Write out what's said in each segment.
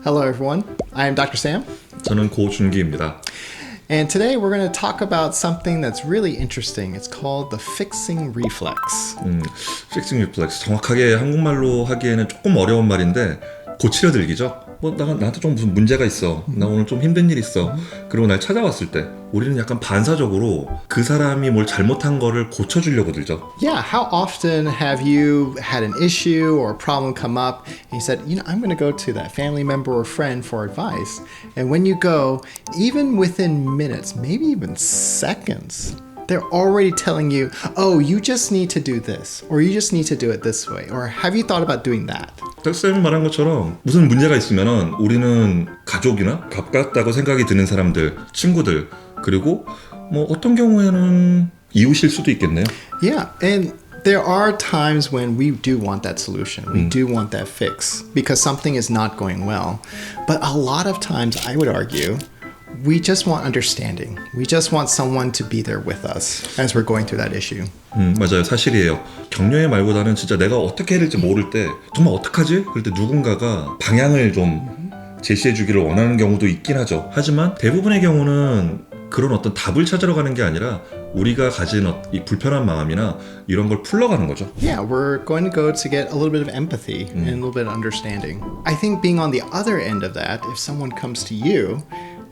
Hello everyone, I am Dr. Sam. 저는 고준기입니다. And today we're going to talk about something that's really interesting. It's called the Fixing Reflex. Fixing Reflex, 정확하게 한국말로 하기에는 조금 어려운 말인데 고치려들기죠. 나한테 좀 무슨 문제가 있어. 나 오늘 좀 힘든 일 있어. 그리고 날 찾아왔을 때 우리는 약간 반사적으로 그 사람이 뭘 잘못한 거를 고쳐주려고 들죠. Yeah, how often have you had an issue or a problem come up and you said, I'm going to go to that family member or friend for advice. And when you go, even within minutes, maybe even seconds, they're already telling you, oh, you just need to do this, or you just need to do it this way, or have you thought about doing that? 쌤이 말한 것처럼 무슨 문제가 있으면은 우리는 가족이나 가깝다고 생각이 드는 사람들, 친구들, 그리고 어떤 경우에는 이웃일 수도 있겠네요. Yeah, and there are times when we do want that solution. We do want that fix because something is not going well. But a lot of times, I would argue, we just want understanding. We just want someone to be there with us as we're going through that issue. 맞아요. 사실이에요. 격려의 말보다는 진짜 내가 어떻게 해야 될지 모를 때 정말 어떡하지? 그럴 때 누군가가 방향을 좀 제시해 주기를 원하는 경우도 있긴 하죠. 하지만 대부분의 경우는 그런 어떤 답을 찾으러 가는 게 아니라 우리가 가진 이 불편한 마음이나 이런 걸 풀러가는 거죠. Yeah, we're going to go to get a little bit of empathy and a little bit of understanding. I think being on the other end of that, if someone comes to you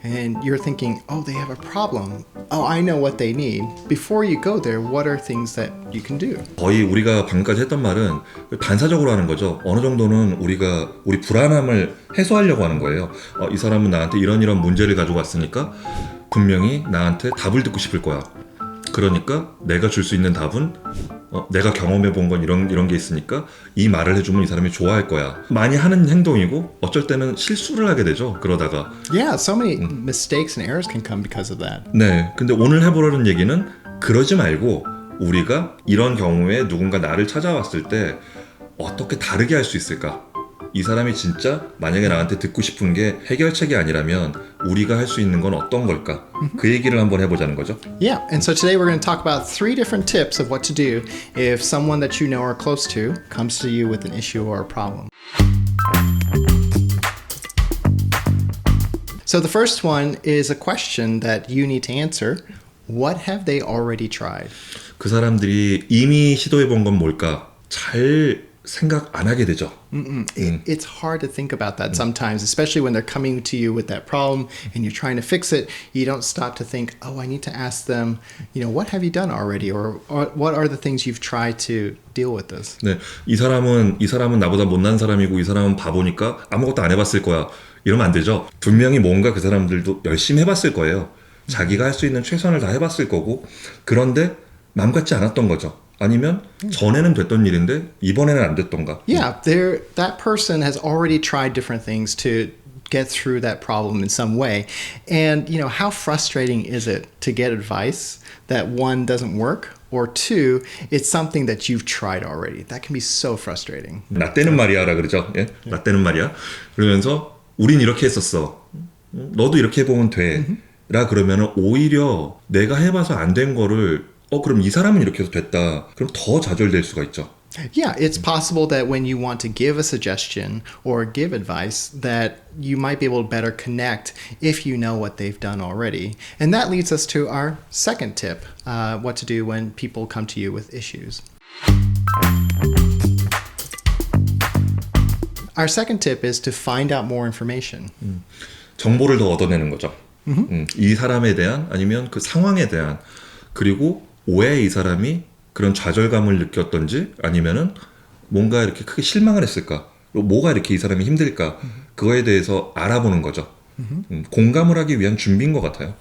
and you're thinking, oh, they have a problem. Oh, I know what they need. Before you go there, what are things that you can do? 거의 우리가 방금까지 했던 말은 반사적으로 하는 거죠. 어느 정도는 우리가 우리 불안함을 해소하려고 하는 거예요. 이 사람은 나한테 이런 문제를 가지고 왔으니까 분명히 나한테 답을 듣고 싶을 거야. 그러니까 내가 줄 수 있는 답은 내가 경험해 본 건 이런 게 있으니까 이 말을 해주면 이 사람이 좋아할 거야. 많이 하는 행동이고 어쩔 때는 실수를 하게 되죠. 그러다가 Yeah, so many mistakes and errors can come because of that. 네, 근데 오늘 해보려는 얘기는 그러지 말고 우리가 이런 경우에 누군가 나를 찾아왔을 때 어떻게 다르게 할 수 있을까? 이 사람이 진짜 만약에 나한테 듣고 싶은 게 해결책이 아니라면 우리가 할 수 있는 건 어떤 걸까? 그 얘기를 한번 해보자는 거죠. Yeah, and so today we're going to talk about 3 different tips of what to do if someone that you know or close to comes to you with an issue or a problem. So the first one is a question that you need to answer. What have they already tried? 그 사람들이 이미 시도해 본 건 뭘까? 잘 생각 안 하게 되죠. It's hard to think about that sometimes, especially when they're coming to you with that problem and you're trying to fix it. You don't stop to think, oh, I need to ask them, what have you done already? Or what are the things you've tried to deal with this? 네, 이 사람은 나보다 못난 사람이고 이 사람은 바보니까 아무것도 안 해봤을 거야. 이러면 안 되죠. 분명히 뭔가 그 사람들도 열심히 해봤을 거예요. 자기가 할 수 있는 최선을 다 해봤을 거고 그런데 맘 같지 않았던 거죠. 아니면 전에는 됐던 일인데 이번에는 안 됐던가. Yeah, that person has already tried different things to get through that problem in some way. And, how frustrating is it to get advice that one doesn't work or two, it's something that you've tried already. That can be so frustrating. 나 때는 말이야라 그러죠. 예? 나 때는 말이야. 그러면서 우린 이렇게 했었어. 너도 이렇게 해보면 돼. 라 그러면은 오히려 내가 해봐서 안 된 거를 그럼 이 사람은 이렇게 해서 됐다. 그럼 더 좌절될 수가 있죠. Yeah, it's possible that when you want to give a suggestion or give advice that you might be able to better connect if you know what they've done already. And that leads us to our second tip, what to do when people come to you with issues. Our second tip is to find out more information. 정보를 더 얻어내는 거죠. 이 사람에 대한 아니면 그 상황에 대한 그리고 왜 이 사람이 그런 좌절감을 느꼈던지 아니면은 뭔가 이렇게 크게 실망을 했을까? 뭐가 이렇게 이 사람이 힘들까? 그거에 대해서 알아보는 거죠. 공감을 하기 위한 준비인 것 같아요.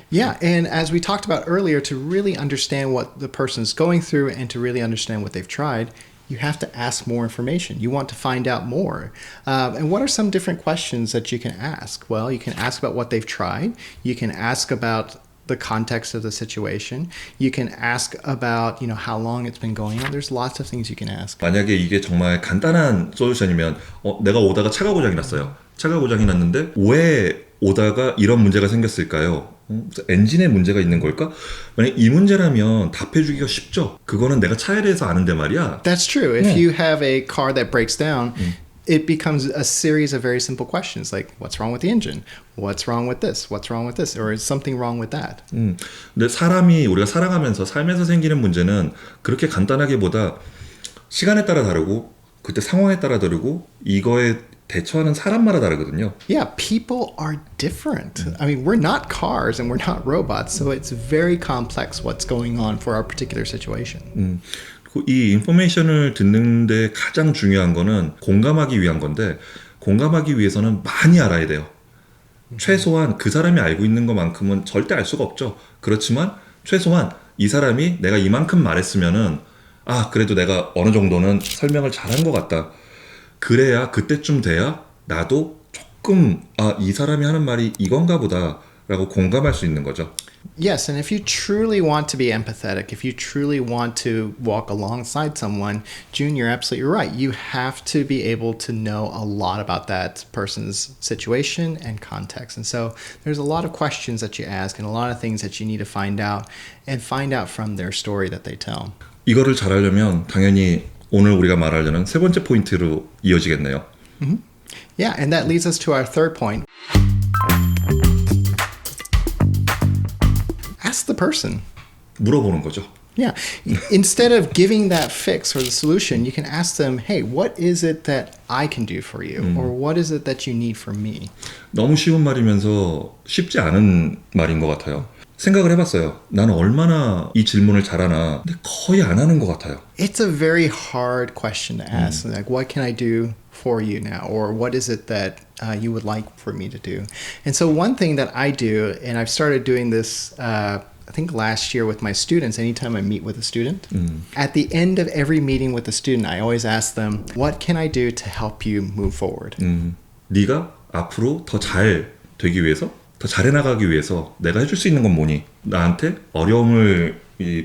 Yeah, and as we talked about earlier, to really understand what the person's going through and to really understand what they've tried, you have to ask more information. You want to find out more. And what are some different questions that you can ask? Well, you can ask about what they've tried. You can ask about the context of the situation. You can ask about, how long it's been going on. There's lots of things you can ask. 만약에 이게 정말 간단한 솔루션이면 내가 오다가 차가 고장이 났어요. 차가 고장이 났는데 왜 오다가 이런 문제가 생겼을까요? 엔진에 문제가 있는 걸까? 만약 이 문제라면 답해주기가 쉽죠. 그거는 내가 차에 대해서 아는데 말이야. That's true. If you have a car that breaks down, it becomes a series of very simple questions like, what's wrong with the engine? What's wrong with this? What's wrong with this? Or is something wrong with that? 근데 사람이 우리가 살아가면서 삶에서 생기는 문제는 그렇게 간단하기보다 시간에 따라 다르고 그때 상황에 따라 다르고 이거에 대처하는 사람마다 다르거든요. Yeah, people are different. I mean, we're not cars and we're not robots, so it's very complex what's going on for our particular situation. 이 인포메이션을 듣는데 가장 중요한 거는 공감하기 위한 건데 공감하기 위해서는 많이 알아야 돼요. 최소한 그 사람이 알고 있는 것만큼은 절대 알 수가 없죠. 그렇지만 최소한 이 사람이 내가 이만큼 말했으면은 그래도 내가 어느 정도는 설명을 잘한 것 같다. 그래야 그때쯤 돼야 나도 조금 이 사람이 하는 말이 이건가 보다 라고 공감할 수 있는 거죠. Yes, and if you truly want to be empathetic, if you truly want to walk alongside someone, Joon, you're absolutely right. You have to be able to know a lot about that person's situation and context. And so there's a lot of questions that you ask and a lot of things that you need to find out from their story that they tell. 이거를 잘하려면 당연히 오늘 우리가 말하려는 세 번째 포인트로 이어지겠네요. Yeah, and that leads us to our third point. Ask the person. 물어보는 거죠. Yeah. Instead of giving that fix or the solution, you can ask them, hey, what is it that I can do for you? Or what is it that you need from me? 너무 쉬운 말이면서 쉽지 않은 말인 것 같아요. 생각을 해봤어요. 나는 얼마나 이 질문을 잘하나. 근데 거의 안 하는 것 같아요. It's a very hard question to ask. Like, what can I do for you now? Or what is it that you would like for me to do? And so one thing that I do, and I've started doing this I think last year with my students, anytime I meet with a student, at the end of every meeting with a student, I always ask them, what can I do to help you move forward? 네가 앞으로 더 잘 되기 위해서, 더 잘해 나가기 위해서 내가 해줄 수 있는 건 뭐니? 나한테 어려움을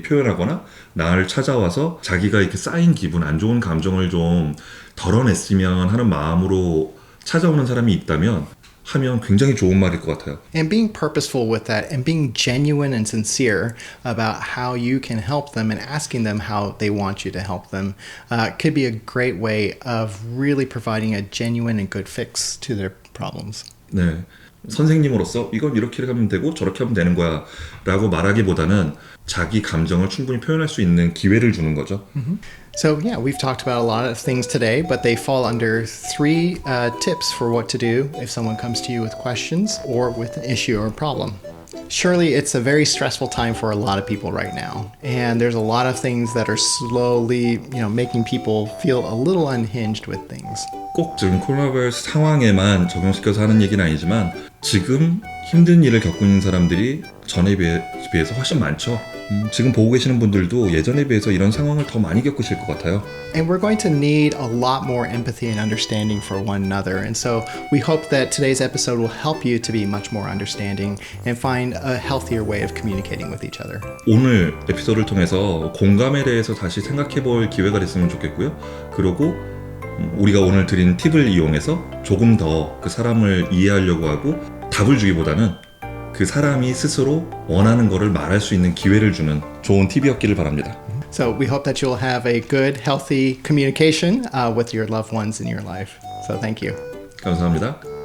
표현하거나 나를 찾아와서 자기가 이렇게 쌓인 기분, 안 좋은 감정을 좀 덜어냈으면 하는 마음으로 찾아오는 사람이 있다면 하면 굉장히 좋은 말일 것 같아요. And being purposeful with that and being genuine and sincere about how you can help them and asking them how they want you to help them could be a great way of really providing a genuine and good fix to their problems. 네. 선생님으로서 이건 이렇게 하면 되고 저렇게 하면 되는 거야 라고 말하기보다는 자기 감정을 충분히 표현할 수 있는 기회를 주는 거죠. So yeah, we've talked about a lot of things today, but they fall under three tips for what to do if someone comes to you with questions or with an issue or a problem. Surely it's a very stressful time for a lot of people right now. And there's a lot of things that are slowly, making people feel a little unhinged with things. 꼭 지금 코로나 바이러스 상황에만 적용시켜서 하는 얘기는 아니지만 지금 힘든 일을 겪고 있는 사람들이 전에 비해서 훨씬 많죠. 지금 보고 계시는 분들도 예전에 비해서 이런 상황을 더 많이 겪으실 것 같아요. And we're going to need a lot more empathy and understanding for one another. And so we hope that today's episode will help you to be much more understanding and find a healthier way of communicating with each other. 오늘 에피소드를 통해서 공감에 대해서 다시 생각해 볼 기회가 됐으면 좋겠고요. 그리고 우리가 오늘 드린 팁을 이용해서 조금 더 그 사람을 이해하려고 하고 답을 주기보다는 그 사람이 스스로 원하는 거를 말할 수 있는 기회를 주는 좋은 팁이었기를 바랍니다. So we hope that you'll have a good, healthy communication with your loved ones in your life. So thank you. 감사합니다.